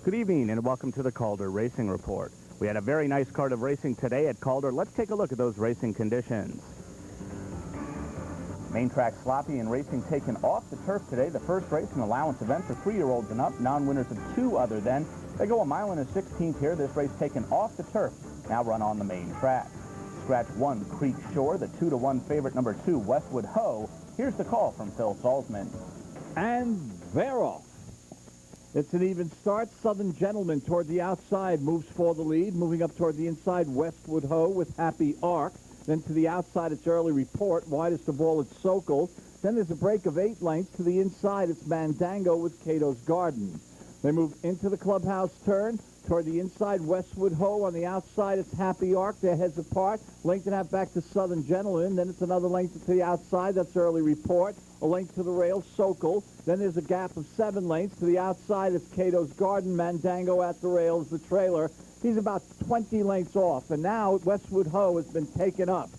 Good evening and welcome to the Calder Racing Report. We had a very nice card of racing today at Calder. Let's take a look at those racing conditions. Main track sloppy and racing taken off the turf today. The first race, an allowance event for 3-year-olds and up, non-winners of 2 other than. They go a mile and a 16th here. This race taken off the turf, now run on the main track. Scratch 1, Creek Shore, the 2-to-1 favorite, number 2, Westwood Ho. Here's the call from Phil Saltzman. And they're off. It's an even start. Southern Gentleman toward the outside moves for the lead. Moving up toward the inside, Westwood Ho with Happy Ark. Then to the outside, it's Early Report. Widest of all, it's Sokol. Then there's a break of 8 lengths. To the inside, it's Mandango with Cato's Garden. They move into the clubhouse turn. Toward the inside, Westwood Ho. On the outside, it's Happy Ark. Their heads apart. Length and a half back to Southern Gentleman. Then it's another length to the outside. That's Early Report. A length to the rail, Sokol. Then there's a gap of 7 lengths. To the outside, it's Cato's Garden. Mandango at the rails, the trailer. He's about 20 lengths off. And now Westwood Ho has been taken up.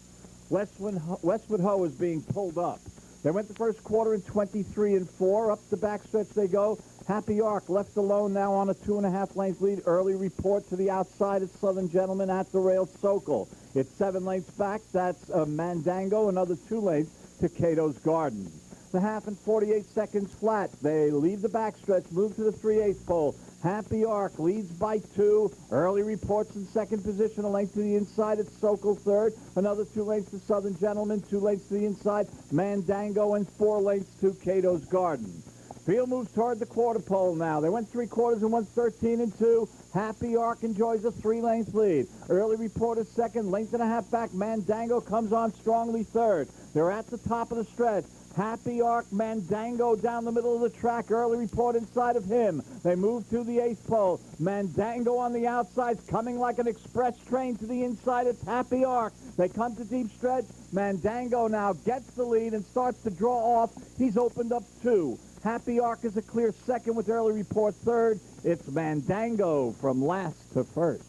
Westwood Ho is being pulled up. They went the first quarter in 23 and 4. Up the backstretch they go. Happy Ark left alone now on a 2.5 length lead. Early Report to the outside. It's Southern Gentleman at the rail, Sokol. It's 7 lengths back. That's Mandango. Another 2 lengths to Cato's Garden. The half in 48 seconds flat. They leave the backstretch, move to the 3/8 pole. Happy Ark leads by 2. Early Report's in second position. A length to the inside. It's Sokol third. Another 2 lengths to Southern Gentleman. 2 lengths to the inside. Mandango and 4 lengths to Cato's Garden. Field moves toward the quarter pole now. They went 3/4 and went 13 and 2. Happy Ark enjoys a 3-length lead. Early Report is second. Length and a half back. Mandango comes on strongly third. They're at the top of the stretch. Happy Ark, Mandango down the middle of the track. Early Report inside of him. They move to the 8th pole. Mandango on the outside, coming like an express train to the inside. It's Happy Ark. They come to deep stretch. Mandango now gets the lead and starts to draw off. He's opened up 2. Happy Ark is a clear second with Early Report third. It's Mandango from last to first.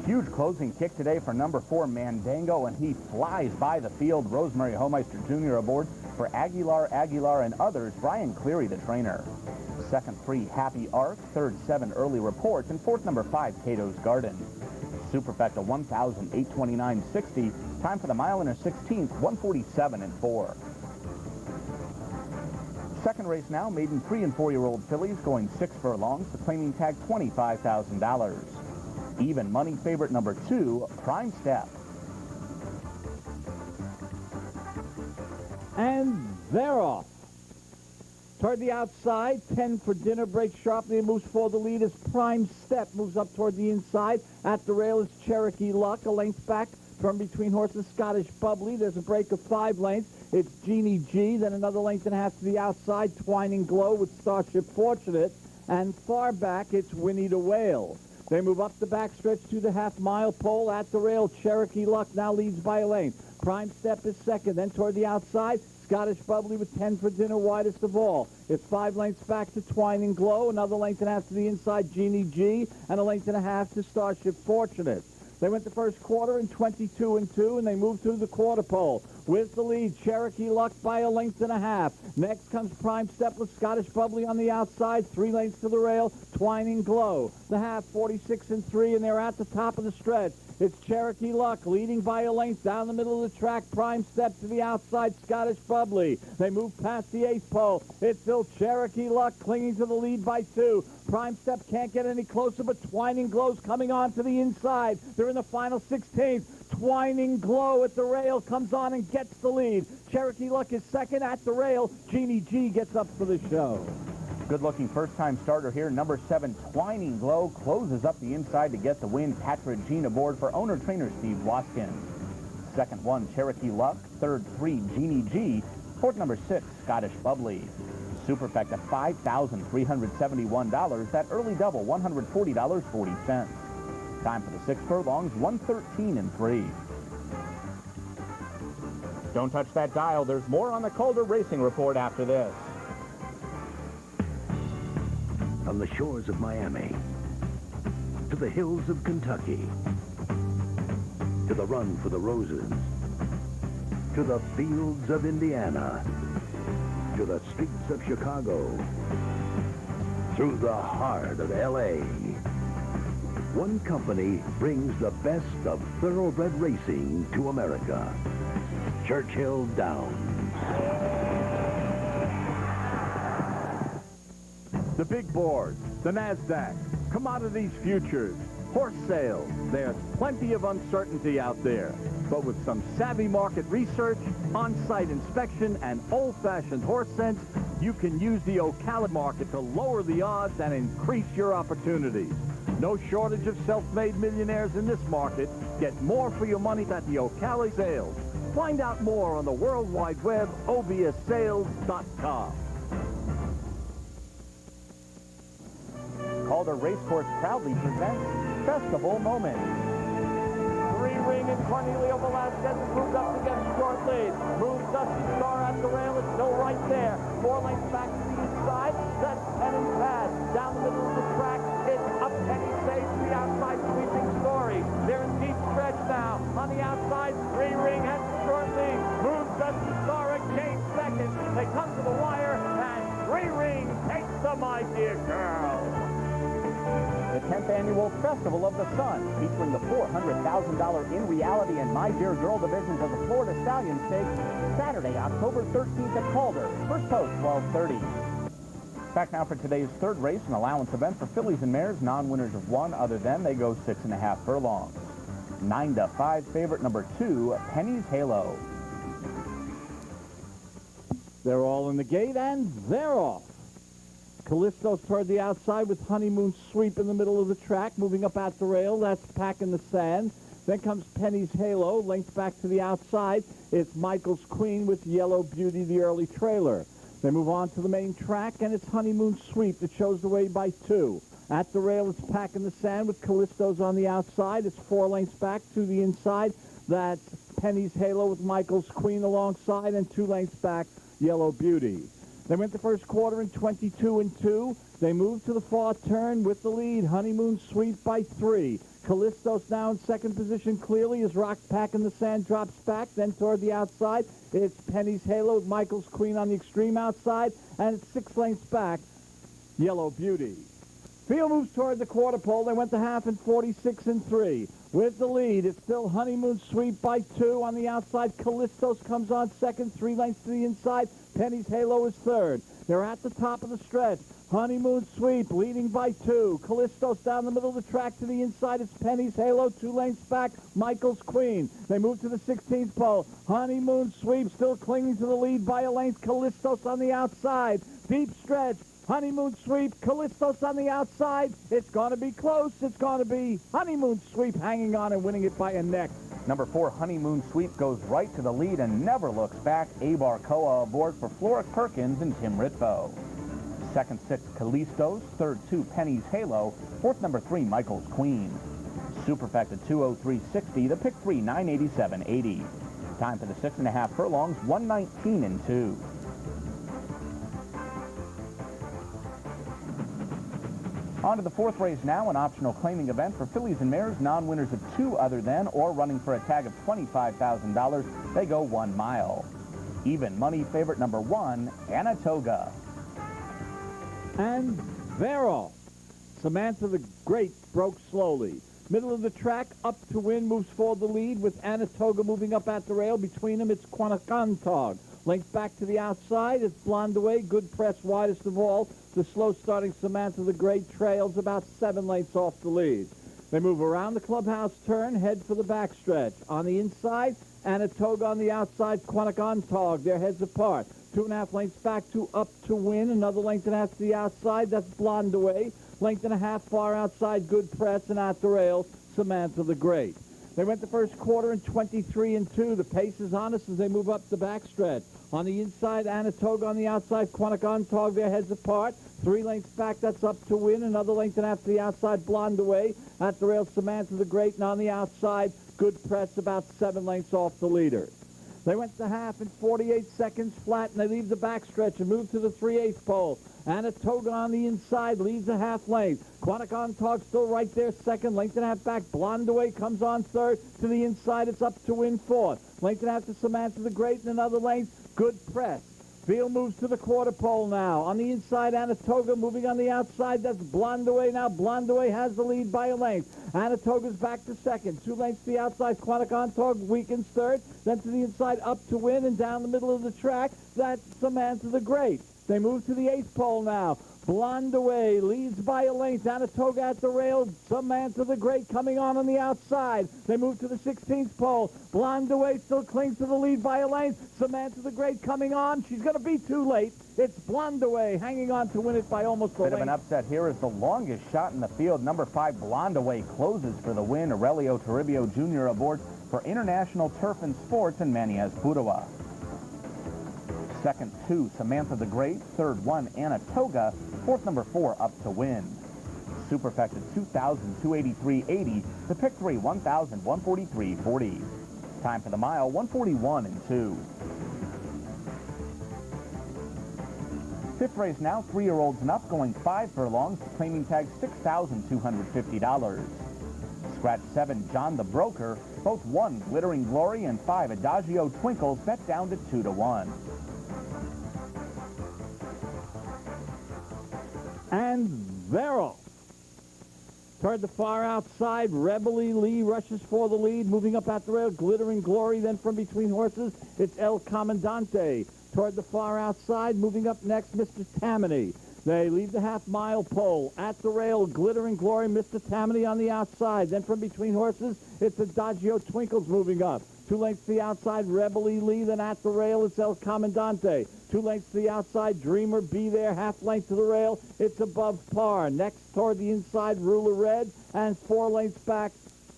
Huge closing kick today for number 4, Mandango, and he flies by the field. Rosemary Homeister Jr. aboard for Aguilar, and others. Brian Cleary, the trainer. Second 3, Happy Ark. Third 7, Early Report. And fourth, number 5, Cato's Garden. Superfecta 1,829.60. Time for the mile and a 16th, 1:47 and 4. Second race now, maiden 3- and 4-year-old fillies going 6 furlongs. The claiming tag $25,000. Even money favorite number 2, Prime Step. And they're off. Toward the outside, 10 for dinner, breaks sharply and moves for the lead as Prime Step moves up toward the inside. At the rail is Cherokee Luck, a length back from between horses, Scottish Bubbly. There's a break of 5 lengths. It's Jeannie G, then another length and a half to the outside, Twining Glow with Starship Fortunate. And far back, it's Winnie the Whale. They move up the backstretch to the half-mile pole. At the rail, Cherokee Luck now leads by a length. Prime Step is second. Then toward the outside, Scottish Bubbly with 10 for dinner, widest of all. It's 5 lengths back to Twining Glow. Another length and a half to the inside, Jeannie G. And a length and a half to Starship Fortunate. They went the first quarter in 22 and 2, and they moved to the quarter pole. With the lead, Cherokee Luck by a length and a half. Next comes Prime Step with Scottish Bubbly on the outside. 3 lengths to the rail, Twining Glow. The half, 46 and 3, and they're at the top of the stretch. It's Cherokee Luck leading by a length down the middle of the track. Prime Step to the outside, Scottish Bubbly. They move past the 8th pole. It's still Cherokee Luck clinging to the lead by 2. Prime Step can't get any closer, but Twining Glow's coming on to the inside. They're in the final 16th. Twining Glow at the rail comes on and gets the lead. Cherokee Luck is second at the rail. Jeannie G gets up for the show. Good-looking first-time starter here. Number 7, Twining Glow, closes up the inside to get the win. Patra Jean aboard for owner-trainer Steve Waskin. Second 1, Cherokee Luck. Third 3, Jeannie G. Fourth, number 6, Scottish Bubbly. Superfecta $5,371. That early double, $140.40. Time for the 6 furlongs, 1:13 and 3. Don't touch that dial. There's more on the Calder Racing Report after this. From the shores of Miami to the hills of Kentucky to the Run for the Roses to the fields of Indiana, to the streets of Chicago, through the heart of L.A. One company brings the best of thoroughbred racing to America. Churchill Downs. The big board, the NASDAQ, commodities futures, horse sales. There's plenty of uncertainty out there. But with some savvy market research, on-site inspection, and old-fashioned horse sense, you can use the Ocala market to lower the odds and increase your opportunities. No shortage of self-made millionaires in this market. Get more for your money at the Ocala sales. Find out more on the World Wide Web, obsales.com. Calder Racecourse proudly presents Festival Moments. Three-ring and Cornelio Velasquez has moved up to get a short lead. Moves Dusty Star at the rail. It's still right there. 4 lengths back to the inside. That's Penny Pad. Down the middle of the track. It's up Penny Safe to the outside, Sweeping Story. They're in deep stretch now. On the outside, Three-ring has the short lead. Moves Dusty Star again second. They come to the wire, and Three-ring takes the My Dear Girl. The 10th annual Festival of the Sun, featuring the $400,000 In Reality and My Dear Girl divisions of the Florida Stallion Stakes, Saturday, October 13th at Calder. First post, 12:30. Back now for today's third race, an allowance event for fillies and mares, non-winners of one. Other than they go 6.5 furlongs. 9-5 favorite number 2, Penny's Halo. They're all in the gate, and they're off. Callisto's toward the outside with Honeymoon Sweep in the middle of the track, moving up at the rail. That's Pack in the Sand. Then comes Penny's Halo, linked back to the outside. It's Michael's Queen with Yellow Beauty, the early trailer. They move on to the main track, and it's Honeymoon Sweep that shows the way by 2. At the rail, it's Pack in the Sand with Callisto's on the outside. It's 4 lengths back to the inside. That's Penny's Halo with Michael's Queen alongside, and 2 lengths back, Yellow Beauty. They went the first quarter in 22-2. They moved to the far turn with the lead. Honeymoon Sweep by 3. Callisto's now in second position clearly as Rock Pack in the Sand drops back. Then toward the outside, it's Penny's Halo with Michael's Queen on the extreme outside. And it's 6 lengths back, Yellow Beauty. Field moves toward the quarter pole. They went to half in 46-3. With the lead, it's still Honeymoon Sweep by 2. On the outside, Callisto's comes on second, 3 lengths to the inside. Penny's Halo is third. They're at the top of the stretch. Honeymoon Sweep leading by 2. Callisto's down the middle of the track to the inside. It's Penny's Halo, 2 lengths back. Michael's Queen. They move to the 16th pole. Honeymoon Sweep still clinging to the lead by a length. Callisto's on the outside. Deep stretch. Honeymoon Sweep, Callisto's on the outside. It's going to be close. It's going to be Honeymoon Sweep hanging on and winning it by a neck. Number 4, Honeymoon Sweep, goes right to the lead and never looks back. Abar Koa aboard for Floric Perkins and Tim Ritvo. Second, 6, Callisto's. Third, 2, Penny's Halo. Fourth, number 3, Michael's Queen. Superfecta 203.60. The pick 3, 987.80. Time for the 6.5 furlongs, 119-2. On to the fourth race now, an optional claiming event for fillies and mares, non-winners of 2 other than, or running for a tag of $25,000. They go 1 mile. Even money favorite number 1, Anatoga. And they're off. Samantha the Great broke slowly. Middle of the track, up to win, moves forward the lead with Anatoga moving up at the rail. Between them, it's Quanakantog. Linked back to the outside, it's Blonde Away, good press, widest of all. The slow-starting Samantha the Great trails about 7 lengths off the lead. They move around the clubhouse turn, head for the backstretch. On the inside, Anatoga on the outside, Quanakantog. Their heads apart. 2.5 lengths back to Up to Win. Another length and a half to the outside. That's Blonde Away. Length and a half far outside, good press, and at the rail, Samantha the Great. They went the first quarter in 23-2. The pace is on us as they move up the backstretch. On the inside, Anatoga. On the outside, Quanakantog. Their heads apart. 3 lengths back, that's Up to Win. Another length and a half to the outside, Blonde Away. At the rail, Samantha the Great. And on the outside, good press, about 7 lengths off the leader. They went to half in 48 seconds flat, and they leave the backstretch and move to the 3/8 pole. Anatoga on the inside leads a half length. Quanakantog still right there, second. Length and a half back. Blonde Away comes on third. To the inside, it's Up to Win fourth. Length and a half to Samantha the Great, and another length. Good press. Field moves to the quarter pole now. On the inside, Anatoga moving on the outside. That's Blondaway now. Blondaway has the lead by a length. Anatoga's back to second. 2 lengths to the outside. Quanticontog weakens third. Then to the inside, up to win, and down the middle of the track. That's Samantha the Great. They move to the 8th pole now. Blondaway leads by a length. Anatoga at the rail. Samantha the Great coming on the outside. They move to the 16th pole. Blondaway still clings to the lead by a length. Samantha the Great coming on. She's going to be too late. It's Blondaway hanging on to win it by almost a length. Bit of an upset here is the longest shot in the field. Number 5, Blondaway, closes for the win. Aurelio Toribio Jr. aboard for International Turf and Sports in Manias Purawa. Second, 2, Samantha the Great. Third, 1, Anatoga. Fourth, number 4, up to win. Superfecta 2,283.80. The pick 3, 1,143.40. Time for the mile, 141 and 2. Fifth race now, 3-year-olds and up, going 5 furlongs, claiming tag $6,250. Scratch 7, John the Broker. Both 1, Glittering Glory, and 5, Adagio Twinkles, bet down to 2 to 1. And they're off. Toward the far outside, Rebel Lee rushes for the lead, moving up at the rail, Glittering Glory. Then from between horses, it's El Comandante. Toward the far outside, moving up next, Mr. Tammany. They leave the half-mile pole. At the rail, Glittering Glory, Mr. Tammany on the outside. Then from between horses, it's Adagio Twinkles moving up. 2 lengths to the outside, Rebel Lee. Then at the rail, it's El Comandante. 2 lengths to the outside, Dreamer Be There. Half length to the rail, it's Above Par. Next toward the inside, Ruler Red. And 4 lengths back,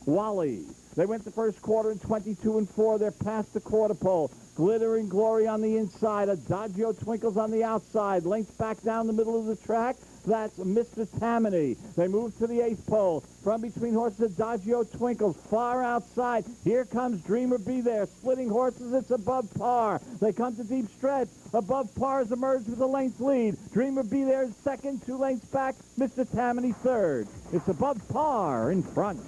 Wally. They went the first quarter in 22 and 4. They're past the quarter pole. Glittering Glory on the inside. Adagio Twinkles on the outside. Lengths back down the middle of the track. That's Mr. Tammany. They move to the 8th pole. From between horses, Adagio Twinkles. Far outside. Here comes Dreamer Be There. Splitting horses, it's Above Par. They come to deep stretch. Above Par has emerged with a length lead. Dreamer Be There is second. 2 lengths back. Mr. Tammany third. It's Above Par in front.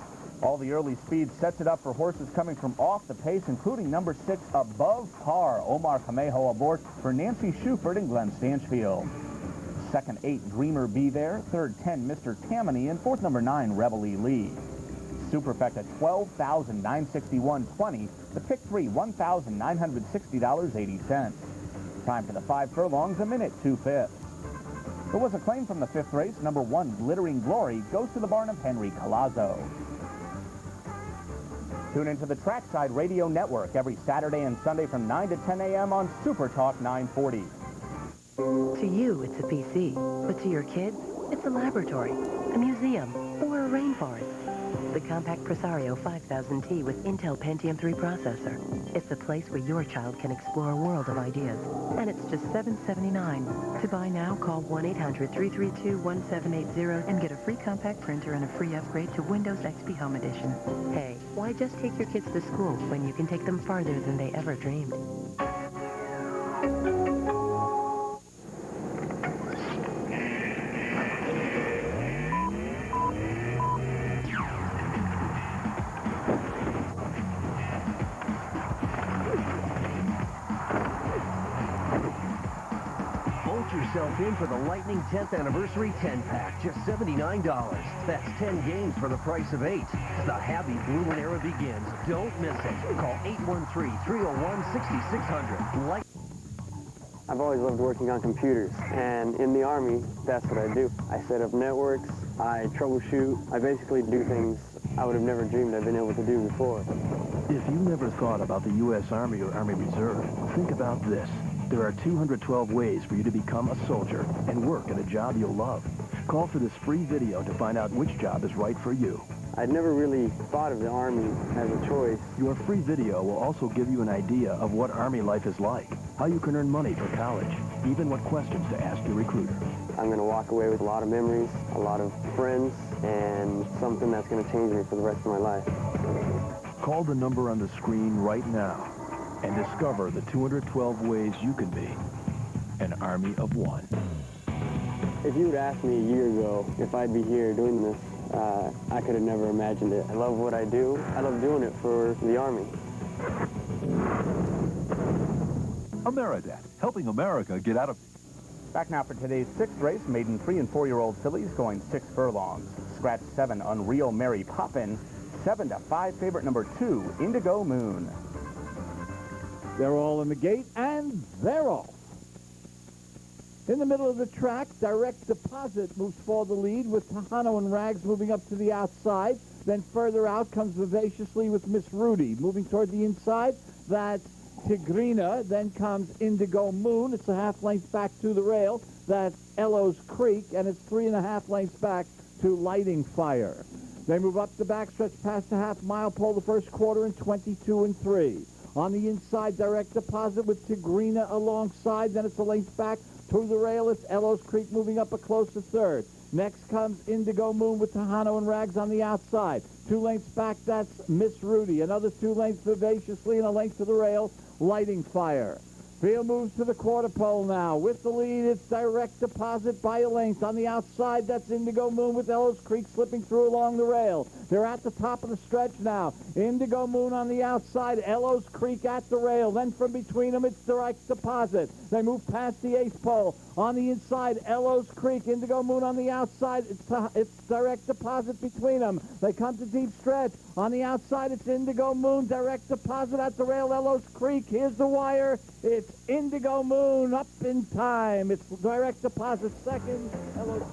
All the early speed sets it up for horses coming from off the pace, including number 6, Above Par. Omar Camejo aboard for Nancy Shuford and Glenn Stanchfield. Second, 8, Dreamer Be There. Third, 10, Mr. Tammany. And fourth, number 9, Rebel Lee. Superfecta 12,961.20. The pick 3, $1,960.80. Time for the 5 furlongs, 1 minute 2/5. There was a claim from the 5th race. Number 1, Glittering Glory, goes to the barn of Henry Colazzo. Tune into the Trackside Radio Network every Saturday and Sunday from 9 to 10 a.m. on Super Talk 940. To you, it's a PC, but to your kids, it's a laboratory, a museum, or a rainforest. The compact Presario 5000T with Intel Pentium 3 processor. It's a place where your child can explore a world of ideas. And it's just $779. To buy now, call 1-800-332-1780 and get a free compact printer and a free upgrade to Windows XP Home Edition. Hey, why just take your kids to school when you can take them farther than they ever dreamed? Yourself in for the Lightning 10th Anniversary 10-pack, just $79. That's 10 games for the price of 8. The Happy Bloomin' era begins. Don't miss it. Call 813-301-6600. I've always loved working on computers, and in the Army, that's what I do. I set up networks, I troubleshoot, I basically do things I would have never dreamed I'd been able to do before. If you never thought about the U.S. Army or Army Reserve, think about this. There are 212 ways for you to become a soldier and work at a job you'll love. Call for this free video to find out which job is right for you. I'd never really thought of the Army as a choice. Your free video will also give you an idea of what Army life is like, how you can earn money for college, even what questions to ask your recruiter. I'm going to walk away with a lot of memories, a lot of friends, and something that's going to change me for the rest of my life. Call the number on the screen right now and discover the 212 ways you can be an army of one. If you would ask me a year ago if I'd be here doing this, I could have never imagined it. I love what I do. I love doing it for the Army. Ameridet, helping America get out of... Back now for today's sixth race, maiden 3- and 4-year-old fillies going 6 furlongs. Scratch 7, Unreal Mary Poppin. 7-5, favorite number 2, Indigo Moon. They're all in the gate, and they're off. In the middle of the track, Direct Deposit moves for the lead with Tejano and Rags moving up to the outside. Then further out comes Vivaciously with Miss Rudy. Moving toward the inside, that's Tigrina. Then comes Indigo Moon. It's a half length back to the rail. That's Ello's Creek, and it's 3.5 lengths back to Lighting Fire. They move up the backstretch past the half-mile pole the first quarter in 22 3. On the inside, Direct Deposit with Tigrina alongside. Then it's a length back to the rail. It's Ello's Creek moving up a closer third. Next comes Indigo Moon with Tejano and Rags on the outside. 2 lengths back, that's Miss Rudy. Another 2 lengths Vivaciously, and a length to the rail, Lighting Fire. Field moves to the quarter pole now. With the lead, it's Direct Deposit by a length. On the outside, that's Indigo Moon with Ello's Creek slipping through along the rail. They're at the top of the stretch now. Indigo Moon on the outside, Ello's Creek at the rail. Then from between them, it's Direct Deposit. They move past the 8th pole. On the inside, Ello's Creek, Indigo Moon on the outside. It's Direct Deposit between them. They come to deep stretch. On the outside, it's Indigo Moon, Direct Deposit at the rail, Ello's Creek. Here's the wire. It's Indigo Moon up in time. It's Direct Deposit second.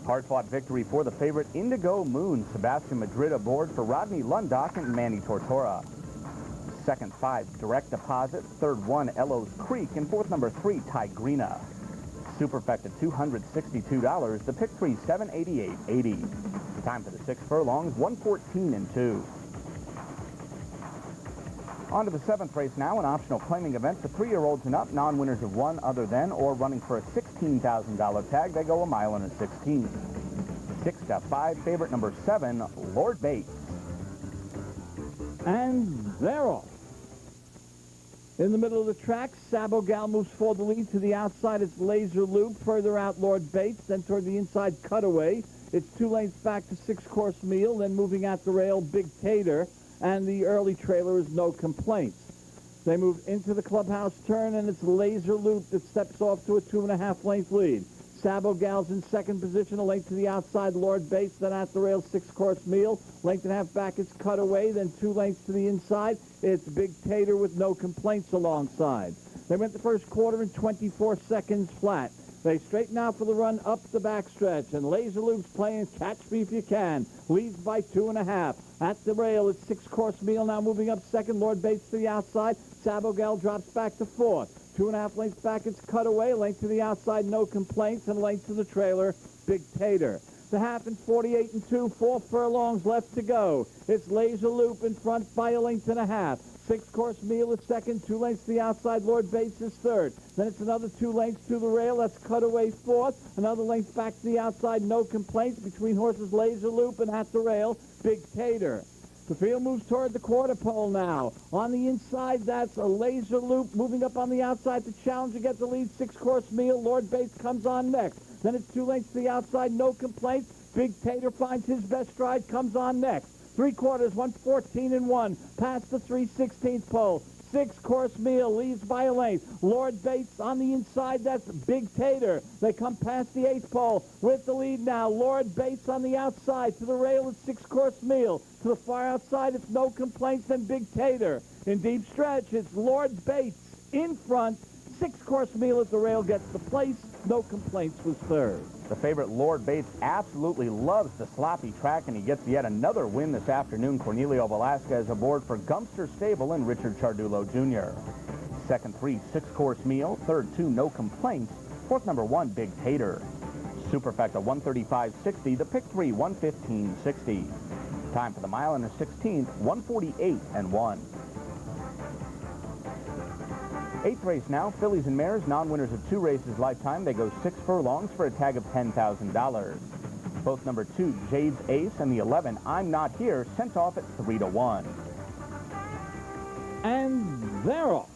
Hard-fought victory for the favorite Indigo Moon. Sebastian Madrid aboard for Rodney Lundock and Manny Tortora. Second 5, Direct Deposit. Third 1, Ello's Creek. And fourth number 3, Tigrina. Superfecta $262. The pick 3, $788.80. Time for the 6 furlongs, 1:14 2. On to the 7th race now, an optional claiming event for 3-year-olds and up, non-winners of one other than or running for a $16,000 tag. They go 1 mile and a 16. 6-5, favorite number 7, Lord Bates. And they're off. In the middle of the track, Sabogal moves for the lead. To the outside, it's Laser Loop. Further out, Lord Bates. Then toward the inside, Cutaway. It's 2 lengths back to 6 Course Meal. Then moving at the rail, Big Tater. And the early trailer is No Complaints. They move into the clubhouse turn, and it's Laser Loop that steps off to a 2.5 length lead. Sabogal's in second position, a length to the outside, Lord Bates. Then at the rail, 6 Course Meal. Length and a half back, it's Cutaway. Then 2 lengths to the inside, it's Big Tater with No Complaints alongside. They went the first quarter in 24 seconds flat. They straighten out for the run up the backstretch, and Laser Loop's playing Catch Me If You Can. Leads by 2.5. At the rail, it's 6 Course Meal now moving up second. Lord Bates to the outside. Sabogal drops back to 4th. 2.5 lengths back, it's Cutaway. Length to the outside, No Complaints, and length to the trailer, Big Tater. The half in 48 2, 4 furlongs left to go. It's Laser Loop in front by a length and a half. 6 Course Meal is second, 2 lengths to the outside, Lord Bates is third. Then it's another 2 lengths to the rail, that's Cutaway fourth. Another length back to the outside, No Complaints between horses Laser Loop and at the rail, Big Tater. The field moves toward the quarter pole now. On the inside, that's a Laser Loop. Moving up on the outside to challenge to get the lead, 6 Course Meal. Lord Bates comes on next. Then it's 2 lengths to the outside, No Complaints. Big Tater finds his best stride, comes on next. 3/4, 1:14 1. Past the 3/16 pole. 6 Course Meal leads by a length. Lord Bates on the inside, that's Big Tater. They come past the 8th pole with the lead now. Lord Bates on the outside. To the rail is 6 Course Meal. To the far outside, it's No Complaints and Big Tater. In deep stretch, it's Lord Bates in front. 6 Course Meal at the rail gets the place. No Complaints was third. The favorite Lord Bates absolutely loves the sloppy track, and he gets yet another win this afternoon. Cornelio Velasquez aboard for Gumster Stable and Richard Chardulo Jr. Second 3, 6 Course Meal. Third 2, No Complaints. Fourth number 1, Big Tater. Superfecta 135.60. The pick 3, 115.60. Time for the mile and a 16th, 1:48 1. 8th race now, fillies and mares, non-winners of 2 races lifetime. They go 6 furlongs for a tag of $10,000. Both number 2, Jade's Ace, and the 11, I'm Not Here, sent off at 3-1. And they're off.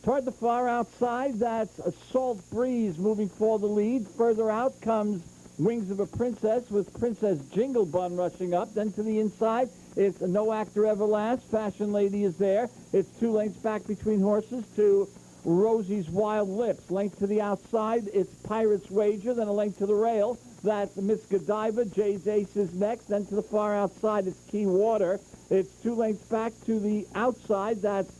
Toward the far outside, that's a Salt Breeze moving for the lead. Further out comes Wings of a Princess with Princess Jingle Bun rushing up. Then to the inside, it's No Actor Ever Last. Fashion Lady is there. It's 2 lengths back between horses to Rosie's Wild Lips. Length to the outside, it's Pirate's Wager, then a length to the rail. That's Miss Godiva. Jay's Ace is next. Then to the far outside, it's Key Water. It's 2 lengths back to the outside. That's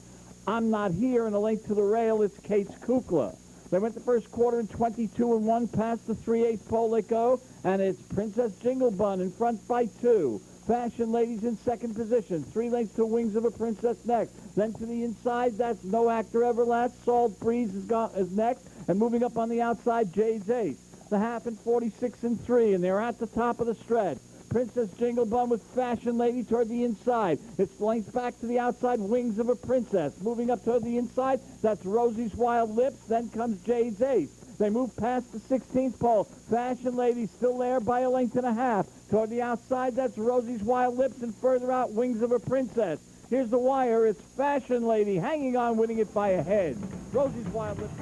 I'm Not Here, and a length to the rail, it's Kate's Kukla. They went the first quarter in 22-1, past the 3/8 pole they go, and it's Princess Jingle Bun in front by 2. Fashion Ladies in second position. 3 lengths to Wings of a Princess next. Then to the inside, that's No Actor Ever Lasts. Salt Breeze is next. And moving up on the outside, Jay's Ace. The half in 46-3, and they're at the top of the stretch. Princess Jingle Bun with Fashion Lady toward the inside. It's length back to the outside, Wings of a Princess. Moving up toward the inside, that's Rosie's Wild Lips. Then comes Jay's Ace. They move past the 16th pole. Fashion Lady still there by a length and a half. Toward the outside, that's Rosie's Wild Lips, and further out, Wings of a Princess. Here's the wire. It's Fashion Lady hanging on, winning it by a head. Rosie's Wild Lips.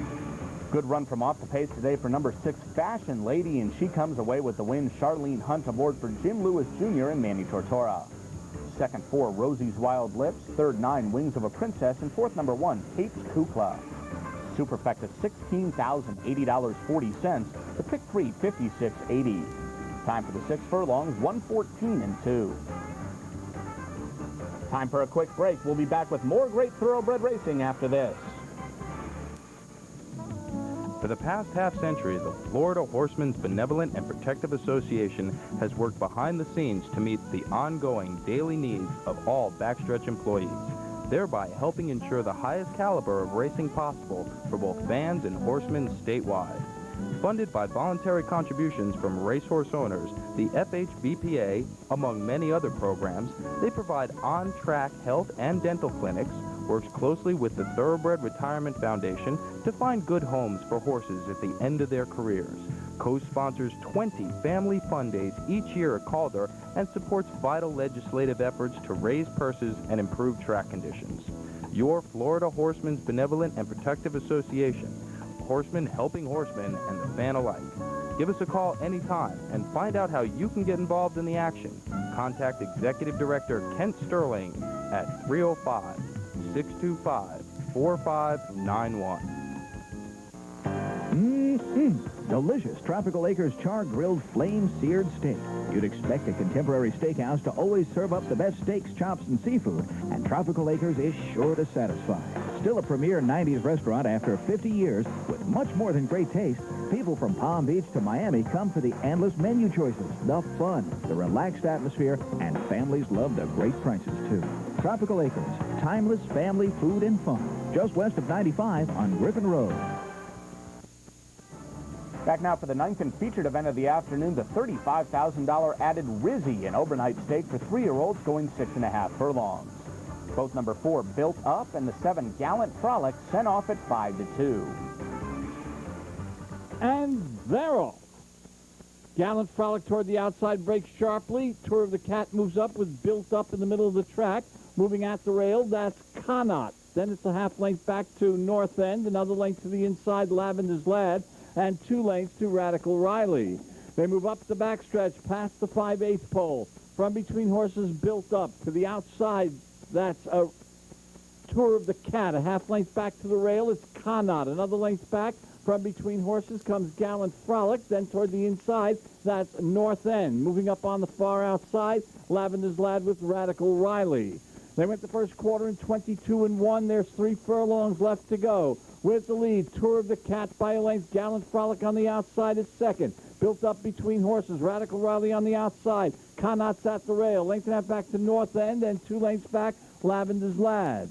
Good run from off the pace today for number 6, Fashion Lady, and she comes away with the win. Charlene Hunt aboard for Jim Lewis Jr. and Manny Tortora. Second 4, Rosie's Wild Lips. Third 9, Wings of a Princess. And fourth, number 1, Kate's Kukla. Superfecta $16,080.40. The pick 3, $56.80. Time for the 6 furlongs, 1:14-2. Time for a quick break. We'll be back with more great thoroughbred racing after this. For the past half-century, the Florida Horsemen's Benevolent and Protective Association has worked behind the scenes to meet the ongoing daily needs of all backstretch employees, thereby helping ensure the highest caliber of racing possible for both fans and horsemen statewide. Funded by voluntary contributions from racehorse owners, the FHBPA, among many other programs, they provide on-track health and dental clinics, works closely with the Thoroughbred Retirement Foundation to find good homes for horses at the end of their careers, co-sponsors 20 family fun days each year at Calder, and supports vital legislative efforts to raise purses and improve track conditions. Your Florida Horsemen's Benevolent and Protective Association, horsemen helping horsemen and the fan alike. Give us a call anytime and find out how you can get involved in the action. Contact Executive Director Kent Sterling at 305-625-4591. Delicious Tropical Acres char-grilled flame-seared steak. You'd expect a contemporary steakhouse to always serve up the best steaks, chops, and seafood, and Tropical Acres is sure to satisfy. Still a premier 90s restaurant after 50 years with much more than great taste. People from Palm Beach to Miami come for the endless menu choices, the fun, the relaxed atmosphere, and families love the great prices, too. Tropical Acres, timeless family food and fun. Just west of 95 on Griffin Road. Back now for the 9th and featured event of the afternoon, the $35,000 added Rizzy, an overnight stake for 3-year-olds going 6.5 furlongs. Both number 4, Built Up, and the 7, Gallant Frolic, sent off at 5-2. And they're off. Gallant Frolic toward the outside breaks sharply. Tour of the Cat moves up with Built Up in the middle of the track. Moving at the rail, that's Connaught. Then it's a half length back to North End, another length to the inside, Lavender's Lad, and 2 lengths to Radical Riley. They move up the backstretch past the 5/8 pole. From between horses, Built Up. To the outside, that's a Tour of the Cat. A half length back to the rail is Connaught. Another length back from between horses comes Gallant Frolic. Then toward the inside, that's North End. Moving up on the far outside, Lavender's Lad with Radical Riley. They went the first quarter in 22-1. There's 3 furlongs left to go. With the lead, Tour of the Cat by a length. Gallant Frolic on the outside is second. Built Up between horses. Radical Riley on the outside. Connaught's at the rail. Length and a half back to North End, and 2 lengths back, Lavender's Lad.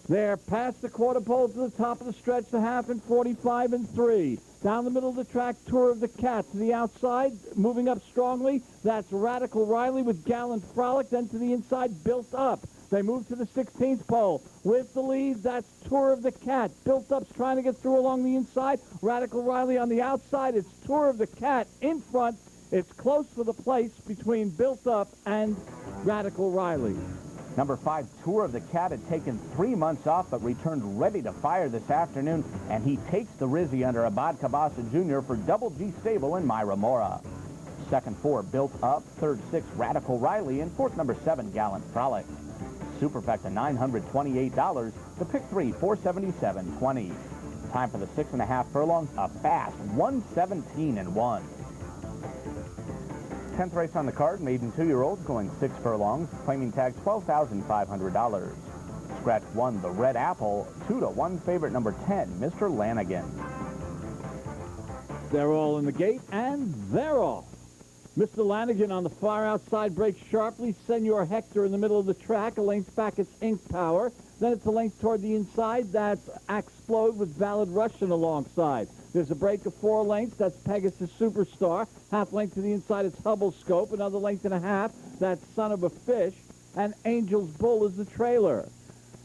They're past the quarter pole to the top of the stretch, the half in 45-3. Down the middle of the track, Tour of the Cat. To the outside, moving up strongly, that's Radical Riley with Gallant Frolic. Then to the inside, Built Up. They move to the 16th pole. With the lead, that's Tour of the Cat. Built Up's trying to get through along the inside. Radical Riley on the outside. It's Tour of the Cat in front. It's close for the place between Built Up and Radical Riley. Number 5, Tour of the Cat, had taken 3 months off, but returned ready to fire this afternoon, and he takes the Rizzy under Abad Cabasa Jr. for Double G Stable and Myra Mora. Second 4, Built Up. Third 6, Radical Riley. And fourth, number 7, Gallant Frolic. Superfecta $928. The pick 3, $477.20. Time for the 6.5 furlongs, a fast 1:17.1. 10th race on the card, maiden 2-year-olds going 6 furlongs, claiming tag $12,500. Scratch 1, the Red Apple, 2-1 favorite number 10, Mr. Lanigan. They're all in the gate, and they're off. Mr. Lanigan on the far outside breaks sharply. Senor Hector in the middle of the track. A length back, it's Ink Power. Then it's a length toward the inside. That's Explode with Valid Russian alongside. There's a break of 4 lengths. That's Pegasus Superstar. Half length to the inside, it's Hubble Scope. Another length and a half. That's Son of a Fish. And Angel's Bull is the trailer.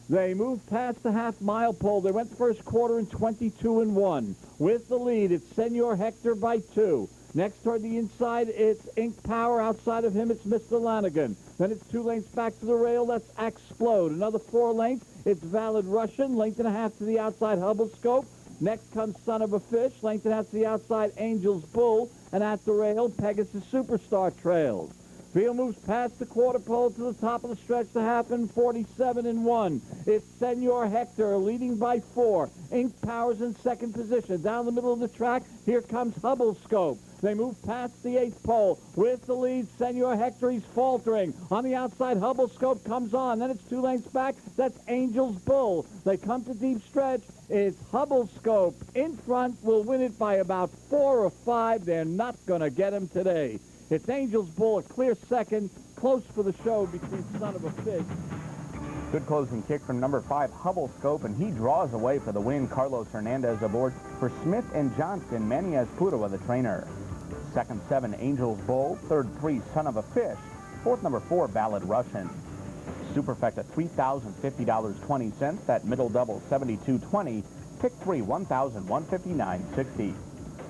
They moved past the half-mile pole. They went first quarter in 22-1. With the lead, it's Senor Hector by 2. Next toward the inside, it's Ink Power. Outside of him, it's Mr. Lanigan. Then it's 2 lengths back to the rail. That's Explode. Another 4 lengths. It's Valid Russian. Length and a half to the outside, Hubble Scope. Next comes Son of a Fish. Length and a half to the outside, Angel's Bull. And at the rail, Pegasus Superstar trails. Field moves past the quarter pole to the top of the stretch to happen, 47-1. It's Senor Hector leading by 4. Ink Power's in second position. Down the middle of the track, here comes Hubble Scope. They move past the 8th pole. With the lead, Senor Hector, he's faltering. On the outside, Hubble Scope comes on. Then it's 2 lengths back. That's Angel's Bull. They come to deep stretch. It's Hubble Scope in front. Will win it by about 4 or 5. They're not going to get him today. It's Angel's Bull, a clear second. Close for the show between Son of a Fish. Good closing kick from number 5, Hubble Scope, and he draws away for the win. Carlos Hernandez aboard for Smith and Johnston. Manny Espudo, the trainer. Second 7, Angel's Bull. Third 3, Son of a Fish. Fourth number 4, Valid Russian. Superfecta $3,050.20. That middle double $72.20. Pick 3, $1,159.60.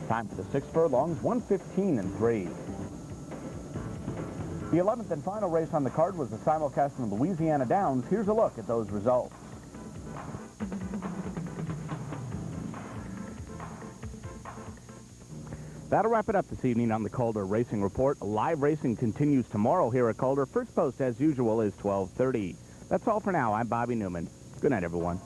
Time for the 6 furlongs, 1:15.3. The 11th and final race on the card was the simulcast from Louisiana Downs. Here's a look at those results. That'll wrap it up this evening on the Calder Racing Report. Live racing continues tomorrow here at Calder. First post, as usual, is 12:30. That's all for now. I'm Bobby Neuman. Good night, everyone.